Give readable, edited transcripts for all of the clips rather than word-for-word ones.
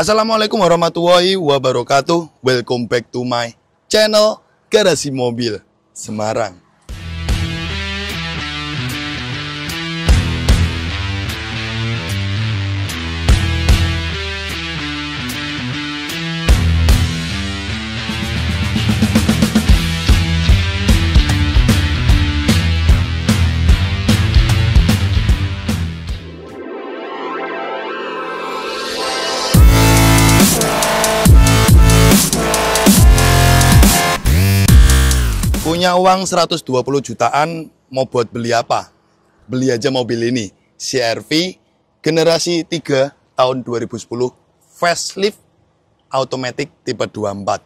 Assalamualaikum warahmatullahi wabarakatuh. Welcome back to my channel Garasi Mobil Semarang. Punya uang 120 jutaan, mau buat beli apa? Beli aja mobil ini, CR-V generasi 3 tahun 2010, facelift, automatic tipe 24.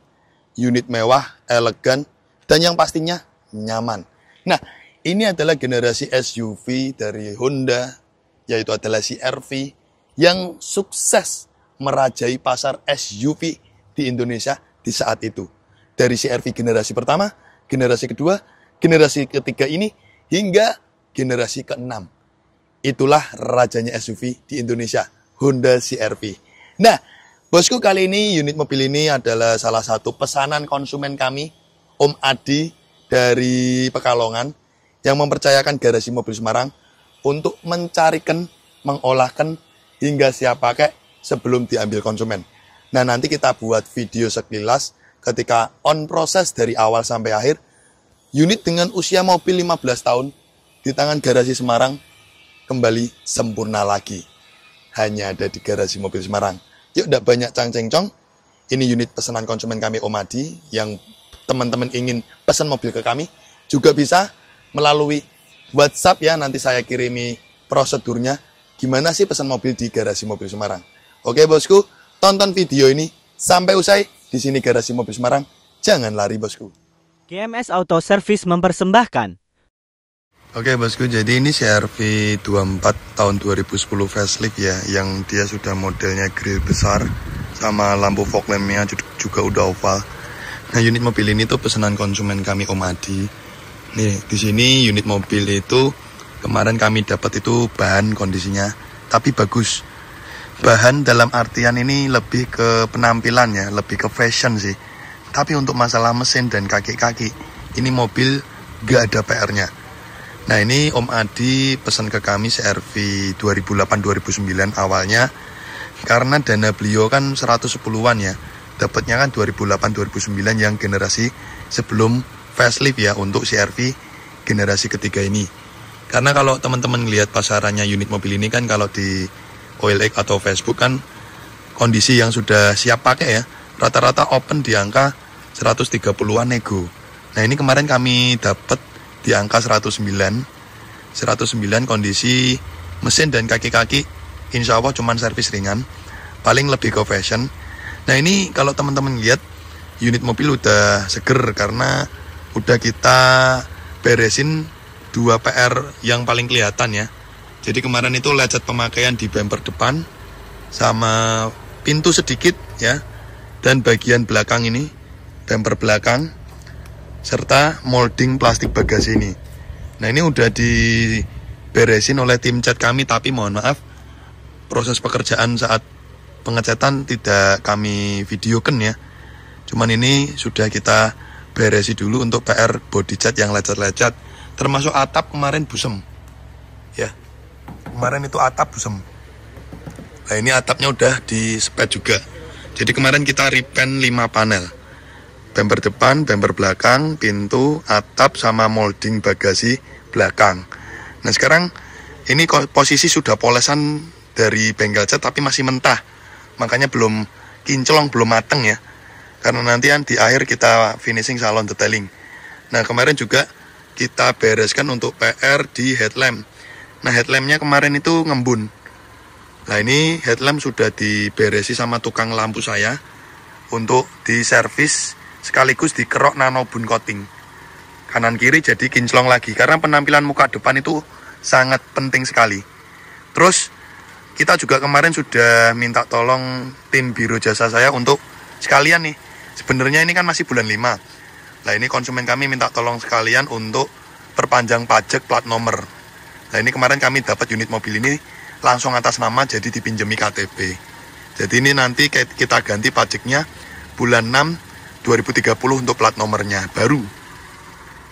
Unit mewah, elegan, dan yang pastinya nyaman. Nah, ini adalah generasi SUV dari Honda, yaitu adalah CR-V, yang sukses merajai pasar SUV di Indonesia di saat itu. Dari CR-V generasi pertama, generasi kedua, generasi ketiga ini, hingga generasi keenam. Itulah rajanya SUV di Indonesia, Honda CR-V. Nah, bosku, kali ini unit mobil ini adalah salah satu pesanan konsumen kami, Om Adi dari Pekalongan, yang mempercayakan Garasi Mobil Semarang untuk mencarikan, mengolahkan, hingga siap pakai sebelum diambil konsumen. Nah, nanti kita buat video sekilas ketika on proses dari awal sampai akhir, unit dengan usia mobil 15 tahun di tangan Garasi Semarang kembali sempurna lagi. Hanya ada di Garasi Mobil Semarang. Yuk, udah banyak cang-ceng-cong. Ini unit pesanan konsumen kami Om Adi, yang teman-teman ingin pesan mobil ke kami, juga bisa melalui WhatsApp ya, nanti saya kirimi prosedurnya. Gimana sih pesan mobil di Garasi Mobil Semarang? Oke bosku, tonton video ini sampai usai. Di sini Garasi Mobil Semarang, jangan lari bosku. GMS Auto Service mempersembahkan. Oke bosku, jadi ini CR-V 24 tahun 2010 facelift ya, yang dia sudah modelnya grill besar, sama lampu fog lampnya juga udah oval. Nah, unit mobil ini tuh pesanan konsumen kami Om Adi. Nih, di sini unit mobil itu kemarin kami dapat itu bahan kondisinya, tapi bagus. Bahan dalam artian ini lebih ke penampilan ya, lebih ke fashion sih. Tapi untuk masalah mesin dan kaki-kaki, ini mobil gak ada PR-nya. Nah, ini Om Adi pesan ke kami CR-V 2008-2009 awalnya, karena dana beliau kan 110-an ya. Dapatnya kan 2008-2009 yang generasi sebelum facelift ya, untuk CR-V generasi ketiga ini. Karena kalau teman-teman lihat pasarannya unit mobil ini kan, kalau di OLX atau Facebook kan kondisi yang sudah siap pakai ya, rata-rata open di angka 130-an nego. Nah, ini kemarin kami dapat di angka 109 kondisi mesin dan kaki-kaki insya Allah cuman servis ringan, paling lebih ke fashion. Nah, ini kalau teman-teman lihat unit mobil udah seger karena udah kita beresin 2 PR yang paling kelihatan ya. Jadi kemarin itu lecet pemakaian di bumper depan sama pintu sedikit ya, dan bagian belakang ini, bumper belakang, serta molding plastik bagasi ini. Nah, ini udah diberesin oleh tim cat kami, tapi mohon maaf, proses pekerjaan saat pengecatan tidak kami videokan ya. Cuman ini sudah kita beresi dulu untuk PR body cat yang lecet-lecet, termasuk atap kemarin busem ya. Kemarin itu atap busem. Nah, ini atapnya udah di spet juga. Jadi kemarin kita repaint 5 panel. Bumper depan, bumper belakang, pintu, atap, sama molding bagasi belakang. Nah, sekarang ini posisi sudah polesan dari bengkel cat tapi masih mentah. Makanya belum kinclong, belum mateng ya. Karena nanti kan di akhir kita finishing salon detailing. Nah, kemarin juga kita bereskan untuk PR di headlamp. Nah, headlampnya kemarin itu ngembun. Nah, ini headlamp sudah diberesi sama tukang lampu saya untuk diservis sekaligus dikerok nano bun coating kanan kiri, jadi kinclong lagi karena penampilan muka depan itu sangat penting sekali. Terus kita juga kemarin sudah minta tolong tim biro jasa saya untuk sekalian nih, sebenarnya ini kan masih bulan 5. Nah, ini konsumen kami minta tolong sekalian untuk perpanjang pajak plat nomor. Nah, ini kemarin kami dapat unit mobil ini langsung atas nama, jadi dipinjemi KTP. Jadi ini nanti kita ganti pajaknya bulan 6 2030 untuk plat nomornya baru.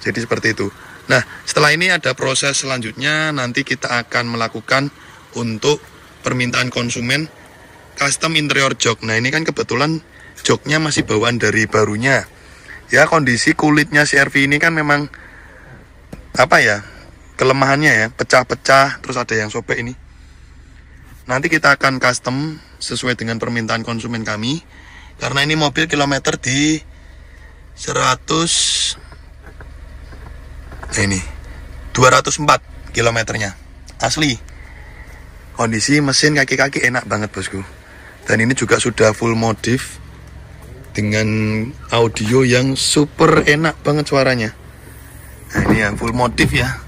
Jadi seperti itu. Nah, setelah ini ada proses selanjutnya, nanti kita akan melakukan untuk permintaan konsumen custom interior jok. Nah, ini kan kebetulan joknya masih bawaan dari barunya. Ya, kondisi kulitnya CR-V ini kan memang kelemahannya ya, pecah-pecah, terus ada yang sobek ini. Nanti kita akan custom sesuai dengan permintaan konsumen kami. Karena ini mobil kilometer di 204 kilometernya. Asli. Kondisi mesin kaki-kaki enak banget bosku. Dan ini juga sudah full modif dengan audio yang super enak banget suaranya. Nah, ini yang full modif ya.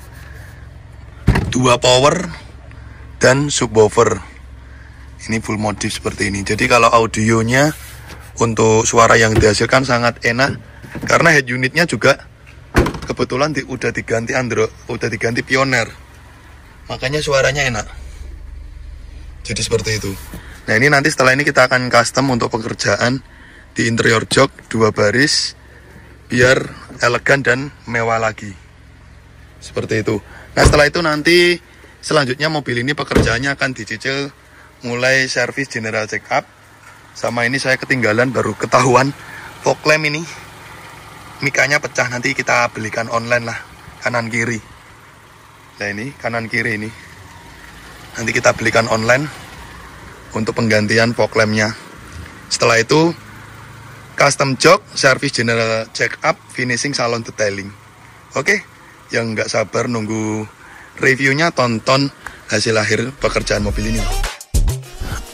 2 power dan subwoofer. Ini full modif seperti ini. Jadi kalau audionya untuk suara yang dihasilkan sangat enak karena head unitnya juga kebetulan udah diganti Android, udah diganti Pioneer. Makanya suaranya enak. Jadi seperti itu. Nah, ini nanti setelah ini kita akan custom untuk pekerjaan di interior jok 2 baris biar elegan dan mewah lagi. Seperti itu. Nah, setelah itu nanti selanjutnya mobil ini pekerjaannya akan dicicil mulai servis general check up. Sama ini saya ketinggalan baru ketahuan fog lamp ini mikanya pecah, nanti kita belikan online lah kanan kiri. Nah, ini kanan kiri ini nanti kita belikan online untuk penggantian fog lampnya. Setelah itu custom jok, service general check up, finishing salon detailing. Oke, yang nggak sabar nunggu reviewnya, tonton hasil akhir pekerjaan mobil ini.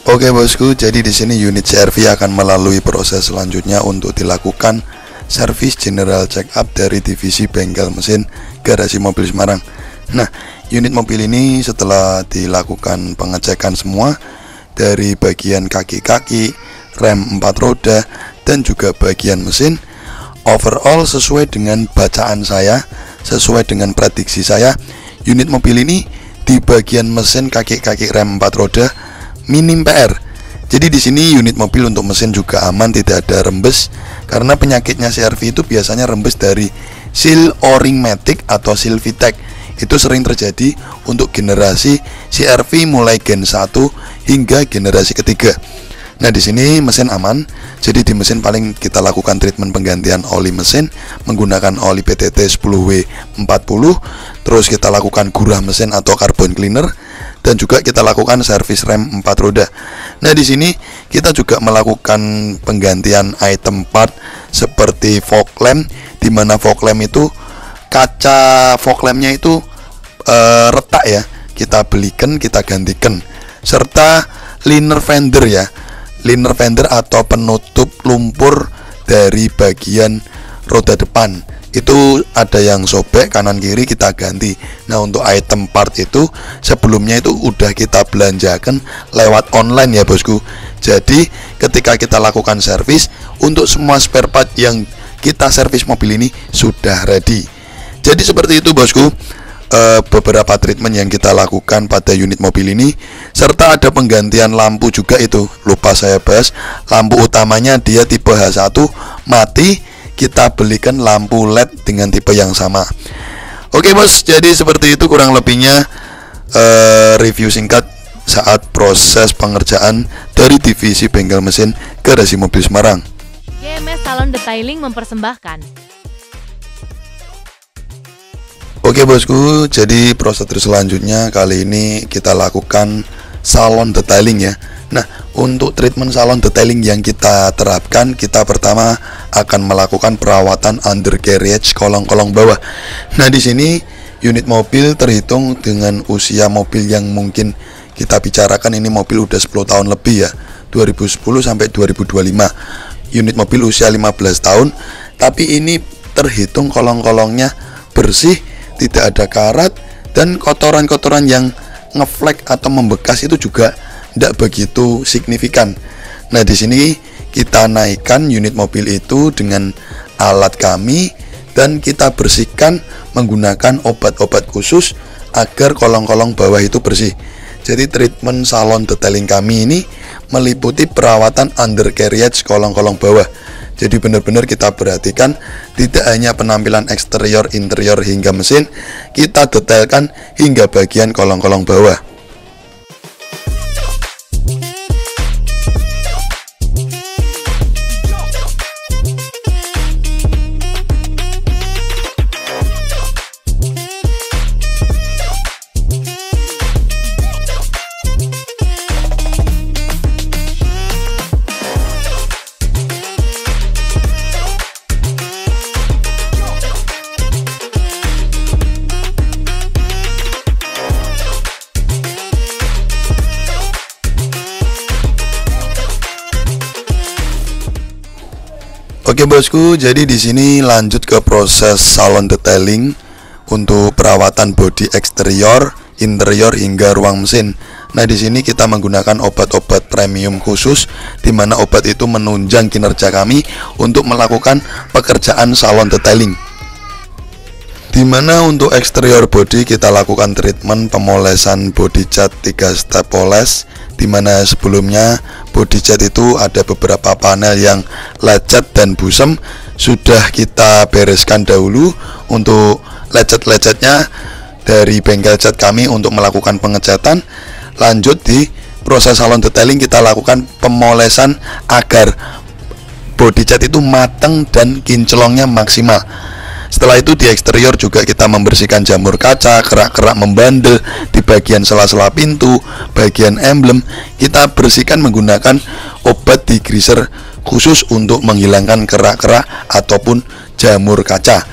Oke bosku, jadi di sini unit CR-V akan melalui proses selanjutnya untuk dilakukan service general check up dari divisi bengkel mesin garasi mobil Semarang. Nah, unit mobil ini setelah dilakukan pengecekan semua dari bagian kaki-kaki, rem 4 roda, dan juga bagian mesin, overall sesuai dengan bacaan saya, sesuai dengan prediksi saya, unit mobil ini di bagian mesin, kaki-kaki, rem 4 roda minim PR. Jadi di sini unit mobil untuk mesin juga aman, tidak ada rembes karena penyakitnya CR-V itu biasanya rembes dari seal o-ring matic atau seal VTEC. Itu sering terjadi untuk generasi CR-V mulai gen 1 hingga generasi ketiga. Nah, di sini mesin aman. Jadi di mesin paling kita lakukan treatment penggantian oli mesin menggunakan oli PTT 10W40. Terus kita lakukan gurah mesin atau carbon cleaner, dan juga kita lakukan servis rem 4 roda. Nah, di sini kita juga melakukan penggantian item part seperti fog lamp, di mana fog lamp itu kaca fog lampnya itu retak ya. Kita belikan, kita gantikan. Serta liner fender ya. Liner fender atau penutup lumpur dari bagian roda depan. Itu ada yang sobek kanan kiri, kita ganti. Nah, untuk item part itu sebelumnya itu udah kita belanjakan lewat online ya bosku. Jadi ketika kita lakukan servis, untuk semua spare part yang kita servis mobil ini sudah ready. Jadi seperti itu bosku, beberapa treatment yang kita lakukan pada unit mobil ini, serta ada penggantian lampu juga. Itu lupa saya bahas, lampu utamanya dia tipe H1 mati, kita belikan lampu LED dengan tipe yang sama. Oke bos, jadi seperti itu kurang lebihnya review singkat saat proses pengerjaan dari divisi bengkel mesin garasi mobil Semarang. GMS Salon Detailing mempersembahkan. Oke bosku, jadi prosedur selanjutnya kali ini kita lakukan salon detailing ya. Nah, untuk treatment salon detailing yang kita terapkan, kita pertama akan melakukan perawatan undercarriage kolong-kolong bawah. Nah, di sini unit mobil terhitung dengan usia mobil yang mungkin kita bicarakan, ini mobil udah 10 tahun lebih ya, 2010 sampai 2025. Unit mobil usia 15 tahun, tapi ini terhitung kolong-kolongnya bersih, tidak ada karat, dan kotoran-kotoran yang ngeflek atau membekas itu juga tidak begitu signifikan. Nah, di sini kita naikkan unit mobil itu dengan alat kami dan kita bersihkan menggunakan obat-obat khusus agar kolong-kolong bawah itu bersih. Jadi treatment salon detailing kami ini meliputi perawatan undercarriage kolong-kolong bawah. Jadi benar-benar kita perhatikan tidak hanya penampilan eksterior, interior hingga mesin, kita detailkan hingga bagian kolong-kolong bawah. Oke bosku, jadi di sini lanjut ke proses salon detailing untuk perawatan bodi eksterior, interior hingga ruang mesin. Nah, di sini kita menggunakan obat-obat premium khusus, di mana obat itu menunjang kinerja kami untuk melakukan pekerjaan salon detailing. Di mana untuk eksterior body kita lakukan treatment pemolesan body cat 3 step poles, di mana sebelumnya body cat itu ada beberapa panel yang lecet dan busem, sudah kita bereskan dahulu. Untuk lecet-lecetnya dari bengkel cat kami untuk melakukan pengecatan. Lanjut di proses salon detailing kita lakukan pemolesan agar body cat itu matang dan kinclongnya maksimal. Setelah itu di eksterior juga kita membersihkan jamur kaca, kerak-kerak membandel di bagian sela-sela pintu, bagian emblem. Kita bersihkan menggunakan obat degreaser khusus untuk menghilangkan kerak-kerak ataupun jamur kaca.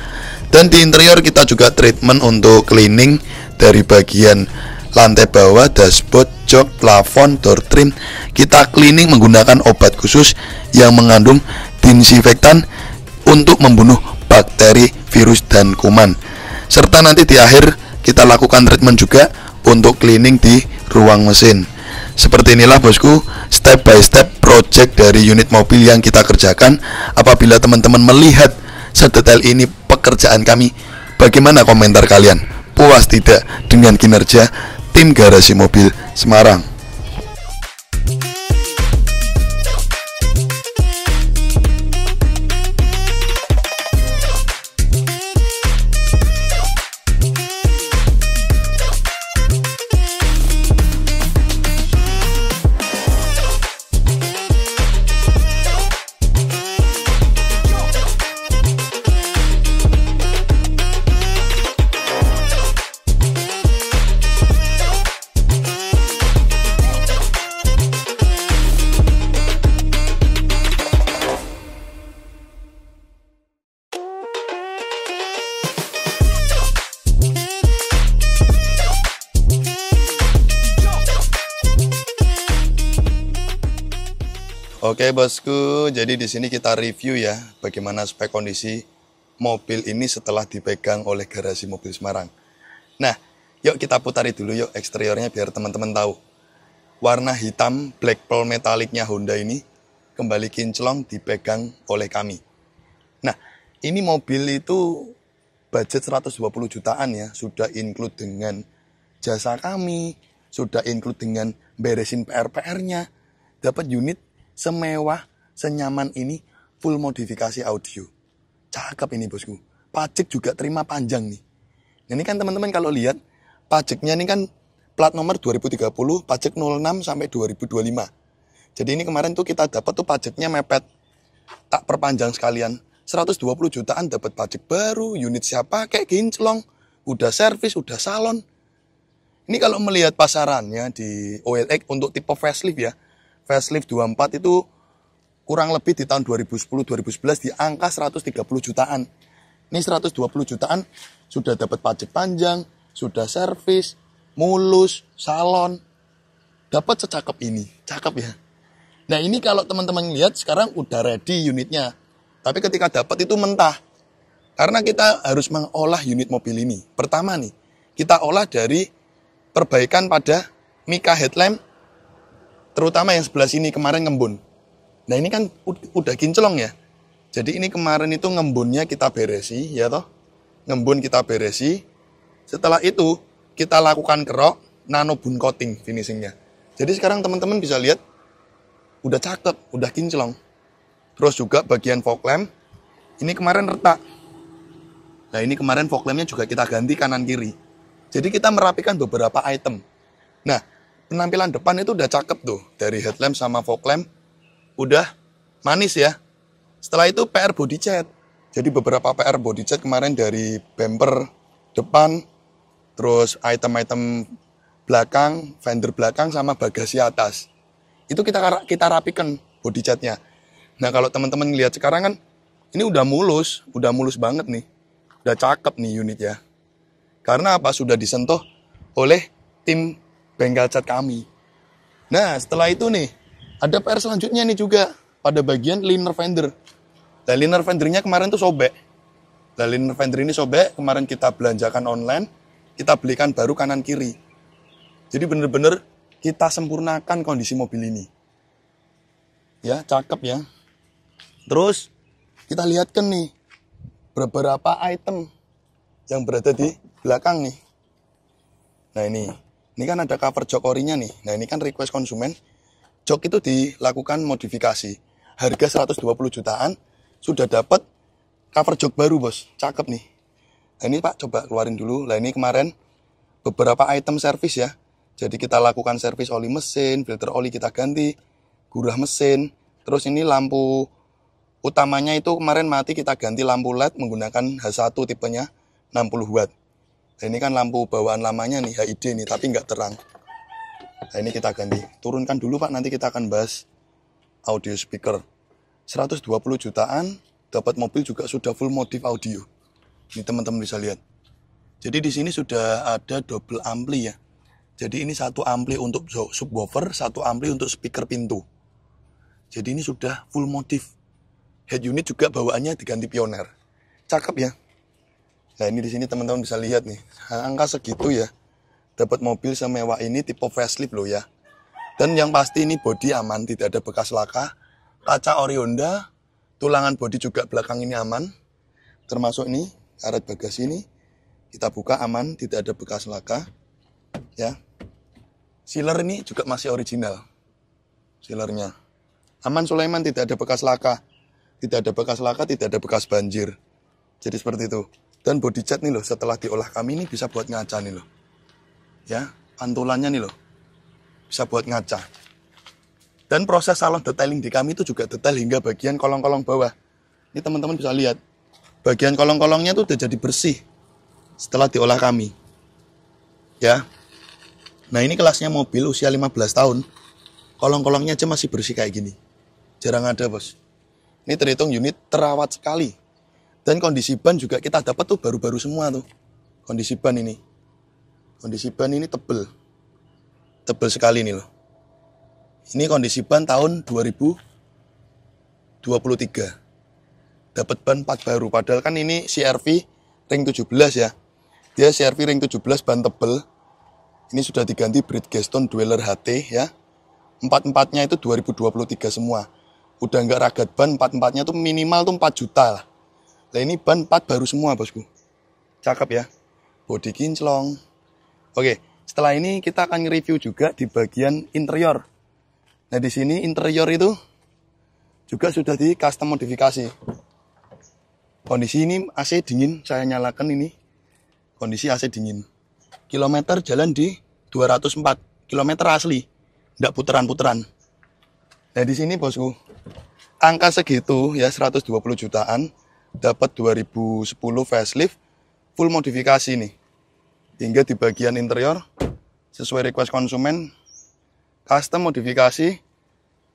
Dan di interior kita juga treatment untuk cleaning dari bagian lantai bawah, dashboard, jok, plafon, door trim. Kita cleaning menggunakan obat khusus yang mengandung disinfektan untuk membunuh bakteri, virus, dan kuman. Serta nanti di akhir kita lakukan treatment juga untuk cleaning di ruang mesin. Seperti inilah bosku, step by step project dari unit mobil yang kita kerjakan. Apabila teman-teman melihat sedetail ini pekerjaan kami, bagaimana komentar kalian? Puas tidak dengan kinerja tim Garasi Mobil Semarang? Oke bosku, jadi di sini kita review ya bagaimana spek kondisi mobil ini setelah dipegang oleh Garasi Mobil Semarang. Nah, yuk kita putari dulu yuk eksteriornya biar teman-teman tahu. Warna hitam black pearl metallicnya Honda ini kembali kinclong dipegang oleh kami. Nah, ini mobil itu budget 120 jutaan ya, sudah include dengan jasa kami, sudah include dengan beresin PR-PR-nya, dapat unit semewah, senyaman ini, full modifikasi audio. Cakep ini bosku. Pajak juga terima panjang nih. Ini kan teman-teman kalau lihat, pajaknya ini kan plat nomor 2030, pajak 06 sampai 2025. Jadi ini kemarin tuh kita dapat tuh pajaknya mepet. Tak perpanjang sekalian. 120 jutaan dapat pajak baru, unit siapa kayak kinclong, udah servis, udah salon. Ini kalau melihat pasarannya di OLX untuk tipe facelift ya, facelift 24 itu kurang lebih di tahun 2010-2011 di angka 130 jutaan. Ini 120 jutaan sudah dapat pajak panjang, sudah servis, mulus, salon. Dapat secakep ini, cakep ya. Nah ini kalau teman-teman lihat sekarang udah ready unitnya. Tapi ketika dapat itu mentah. Karena kita harus mengolah unit mobil ini. Pertama nih, kita olah dari perbaikan pada mica headlamp, terutama yang sebelah sini kemarin ngembun. Nah ini kan udah kinclong ya. Jadi ini kemarin itu ngembunnya kita beresi, ya toh. Ngembun kita beresi. Setelah itu kita lakukan kerok, nano bun coating finishingnya. Jadi sekarang teman-teman bisa lihat udah cakep, udah kinclong. Terus juga bagian fog lamp ini kemarin retak. Nah ini kemarin fog lampnya juga kita ganti kanan kiri. Jadi kita merapikan beberapa item. Nah penampilan depan itu udah cakep tuh. Dari headlamp sama fog lamp udah manis ya. Setelah itu PR body cat. Jadi beberapa PR body cat kemarin dari bumper depan, terus item-item belakang, fender belakang sama bagasi atas. Itu kita rapikan body catnya. Nah kalau teman-teman lihat sekarang kan ini udah mulus banget nih. Udah cakep nih unit ya. Karena apa? Sudah disentuh oleh tim bengkel cat kami. Nah setelah itu nih, ada PR selanjutnya nih juga. Pada bagian liner fender. Nah liner fendernya kemarin tuh sobek. Nah liner fender ini sobek, kemarin kita belanjakan online. Kita belikan baru kanan kiri. Jadi bener-bener kita sempurnakan kondisi mobil ini. Ya cakep ya. Terus kita lihatkan nih beberapa item yang berada di belakang nih. Nah ini kan ada cover jok orinya nih. Nah ini kan request konsumen. Jok itu dilakukan modifikasi. Harga 120 jutaan sudah dapat cover jok baru bos. Cakep nih. Nah ini Pak coba keluarin dulu. Nah ini kemarin beberapa item servis ya. Jadi kita lakukan servis oli mesin, filter oli kita ganti, gurah mesin. Terus ini lampu utamanya itu kemarin mati, kita ganti lampu LED menggunakan H1 tipenya 60 watt. Nah ini kan lampu bawaan lamanya nih, HID nih, tapi nggak terang. Nah ini kita ganti. Turunkan dulu Pak, nanti kita akan bahas audio speaker. 120 jutaan, dapat mobil juga sudah full modif audio. Ini teman-teman bisa lihat. Jadi di sini sudah ada double ampli ya. Jadi ini satu ampli untuk subwoofer, satu ampli untuk speaker pintu. Jadi ini sudah full modif. Head unit juga bawaannya diganti Pioneer. Cakep ya. Nah ini di sini teman-teman bisa lihat nih. Angka segitu ya. Dapat mobil semewah ini tipe facelift loh ya. Dan yang pasti ini bodi aman. Tidak ada bekas laka. Kaca ori Honda. Tulangan bodi juga belakang ini aman. Termasuk ini. Karet bagasi ini. Kita buka aman. Tidak ada bekas laka. Ya. Sealer ini juga masih original. Sealernya. Aman Sulaiman, tidak ada bekas laka. Tidak ada bekas laka, tidak ada bekas banjir. Jadi seperti itu. Dan body cat nih loh, setelah diolah kami ini bisa buat ngaca nih loh. Ya, pantulannya nih loh. Bisa buat ngaca. Dan proses salon detailing di kami itu juga detail hingga bagian kolong-kolong bawah. Ini teman-teman bisa lihat. Bagian kolong-kolongnya tuh udah jadi bersih. Setelah diolah kami. Ya. Nah ini kelasnya mobil usia 15 tahun. Kolong-kolongnya aja masih bersih kayak gini. Jarang ada bos. Ini terhitung unit terawat sekali. Dan kondisi ban juga kita dapat tuh baru-baru semua tuh. Kondisi ban ini. Kondisi ban ini tebel. Tebel sekali nih loh. Ini kondisi ban tahun 2023. Dapat ban 4 baru. Padahal kan ini CR-V ring 17 ya. Dia CR-V ring 17 ban tebel. Ini sudah diganti Bridgestone Dweller HT ya. 4-4-nya itu 2023 semua. Udah nggak ragat ban, 4-4-nya tuh minimal tuh 4 juta lah. Nah ini ban 4 baru semua bosku. Cakep ya. Bodi kinclong. Oke, setelah ini kita akan nge-review juga di bagian interior. Nah di sini interior itu juga sudah di custom modifikasi. Kondisi ini AC dingin, saya nyalakan ini. Kondisi AC dingin. Kilometer jalan di 204. Kilometer asli. Nggak puteran-puteran. Nah di sini bosku, angka segitu ya 120 jutaan, dapat 2010 facelift, full modifikasi nih. Hingga di bagian interior, sesuai request konsumen, custom modifikasi,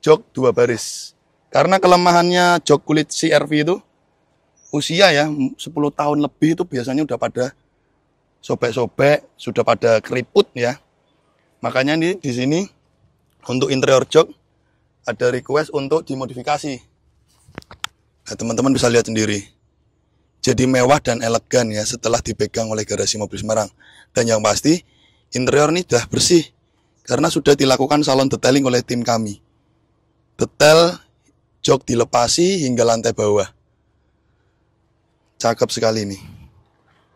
jok 2 baris. Karena kelemahannya jok kulit CR-V itu, usia ya 10 tahun lebih itu biasanya udah pada sobek-sobek, sudah pada keriput ya. Makanya di sini untuk interior jok ada request untuk dimodifikasi. Nah, teman-teman bisa lihat sendiri. Jadi mewah dan elegan ya setelah dipegang oleh garasi mobil Semarang. Dan yang pasti interior ini sudah bersih karena sudah dilakukan salon detailing oleh tim kami. Detail jok dilepasi hingga lantai bawah. Cakep sekali nih.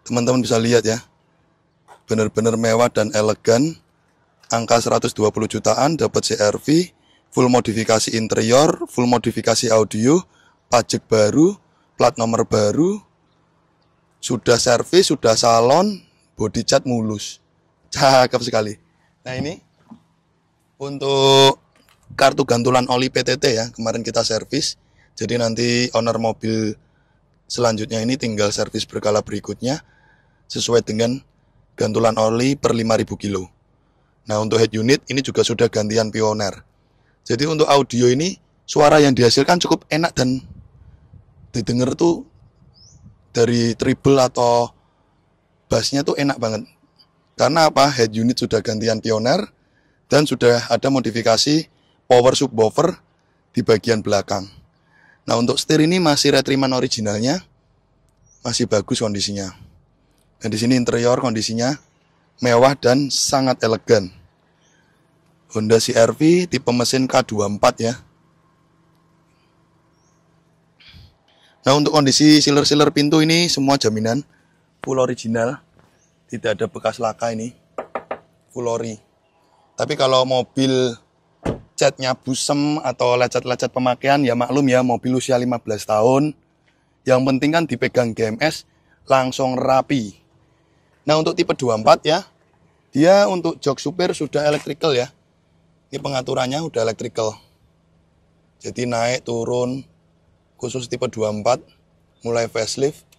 Teman-teman bisa lihat ya. Benar-benar mewah dan elegan. Angka 120 jutaan dapat CR-V, full modifikasi interior, full modifikasi audio, pajak baru, plat nomor baru, sudah servis, sudah salon, body cat mulus. Cakep sekali. Nah ini untuk kartu gantulan oli PTT ya, kemarin kita servis. Jadi nanti owner mobil selanjutnya ini tinggal servis berkala berikutnya sesuai dengan gantulan oli per 5.000 kilo. Nah untuk head unit ini juga sudah gantian Pioneer. Jadi untuk audio ini suara yang dihasilkan cukup enak dan didengar tuh dari treble atau bassnya tuh enak banget. Karena apa? Head unit sudah gantian Pioneer dan sudah ada modifikasi power subwoofer di bagian belakang. Nah untuk setir ini masih retriman originalnya, masih bagus kondisinya. Dan di sini interior kondisinya mewah dan sangat elegan. Honda CR-V tipe mesin K24 ya. Nah untuk kondisi sealer-sealer pintu ini semua jaminan full original, tidak ada bekas laka ini, full ori. Tapi kalau mobil catnya busem atau lecet-lecet pemakaian ya maklum ya, mobil usia 15 tahun. Yang penting kan dipegang GMS langsung rapi. Nah untuk tipe 24 ya, dia untuk jok supir sudah electrical ya. Ini pengaturannya udah electrical. Jadi naik turun khusus tipe 24 mulai facelift.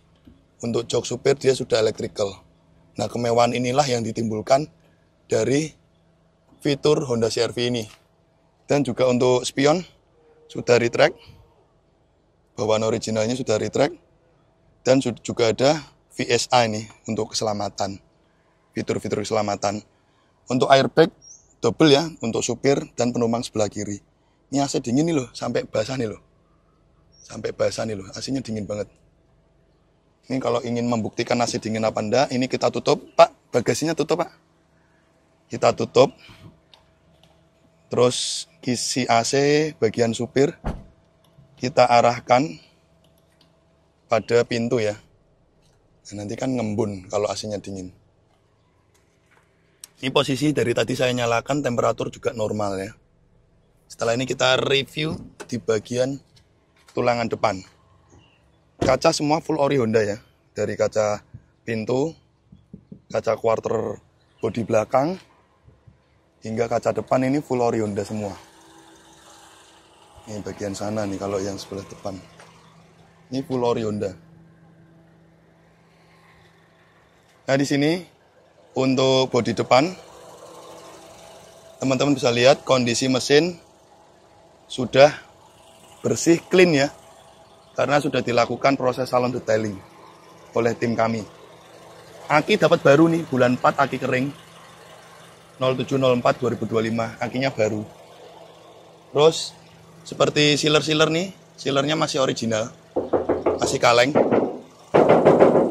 Untuk jok supir dia sudah electrical. Nah kemewahan inilah yang ditimbulkan dari fitur Honda CR-V ini. Dan juga untuk spion sudah retract. Bawaan originalnya sudah retract. Dan juga ada VSA ini untuk keselamatan. Fitur-fitur keselamatan. Untuk airbag double ya untuk supir dan penumpang sebelah kiri. Ini AC dingin nih loh, sampai basah nih loh. Sampai basah nih loh, AC-nya dingin banget. Ini kalau ingin membuktikan AC dingin apa enggak, ini kita tutup. Pak, bagasinya tutup Pak. Kita tutup. Terus isi AC bagian supir kita arahkan pada pintu ya. Nah, nanti kan ngembun kalau AC-nya dingin. Ini posisi dari tadi saya nyalakan, temperatur juga normal ya. Setelah ini kita review di bagian tulangan depan. Kaca semua full ori Honda ya. Dari kaca pintu, kaca quarter bodi belakang, hingga kaca depan ini full ori Honda semua. Ini bagian sana nih kalau yang sebelah depan. Ini full ori Honda. Nah di sini untuk bodi depan, teman-teman bisa lihat kondisi mesin sudah bersih, clean ya. Karena sudah dilakukan proses salon detailing oleh tim kami. Aki dapat baru nih, bulan 4 aki kering. 0704-2025, akinya baru. Terus seperti sealer-sealer nih, sealernya masih original. Masih kaleng.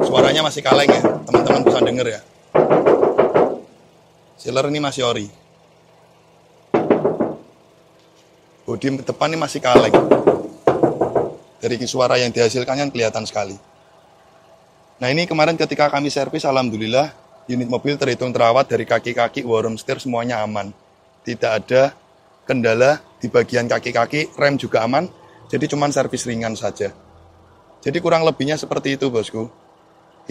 Suaranya masih kaleng ya, teman-teman bisa denger ya. Sealer ini masih ori. Bodi depan ini masih kaleng. Dari suara yang dihasilkannya kelihatan sekali. Nah ini kemarin ketika kami servis, alhamdulillah unit mobil terhitung terawat dari kaki-kaki, warm steer semuanya aman. Tidak ada kendala di bagian kaki-kaki, rem juga aman. Jadi cuma servis ringan saja. Jadi kurang lebihnya seperti itu bosku.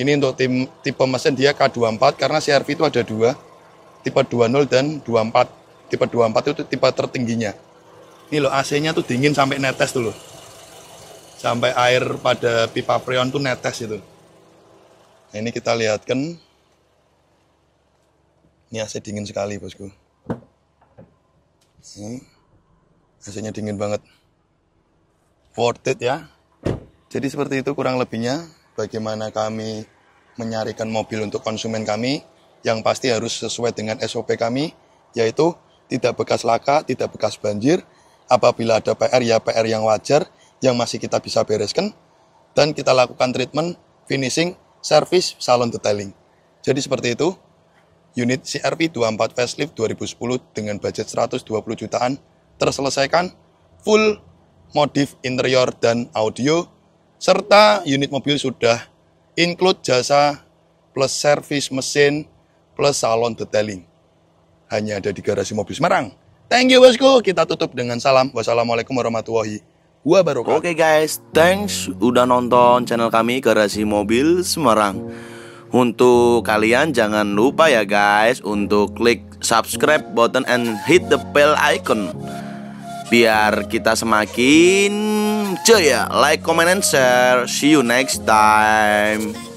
Ini untuk tipe mesin dia K24 karena CR-V itu ada dua. Tipe 20 dan 24. Tipe 24 itu tipe tertingginya. Ini loh AC-nya tuh dingin sampai netes tuh loh. Sampai air pada pipa freon tuh netes itu. Nah, ini kita lihatkan. Ini AC dingin sekali bosku. Ini AC-nya dingin banget. Worth it ya. Jadi seperti itu kurang lebihnya. Bagaimana kami menyarikan mobil untuk konsumen kami. Yang pasti harus sesuai dengan SOP kami. Yaitu tidak bekas laka, tidak bekas banjir. Apabila ada PR ya PR yang wajar. Yang masih kita bisa bereskan. Dan kita lakukan treatment, finishing, service, salon detailing. Jadi seperti itu. Unit CR-V 24 facelift 2010 dengan budget 120 jutaan terselesaikan. Full modif interior dan audio. Serta unit mobil sudah include jasa plus servis mesin plus salon detailing. Hanya ada di garasi mobil Semarang. Thank you bosku. Kita tutup dengan salam. Wassalamualaikum warahmatullahi wabarakatuh. Oke guys, thanks udah nonton channel kami Garasi Mobil Semarang. Untuk kalian jangan lupa ya guys untuk klik subscribe button and hit the bell icon biar kita semakin jaya. Like, comment, and share. See you next time.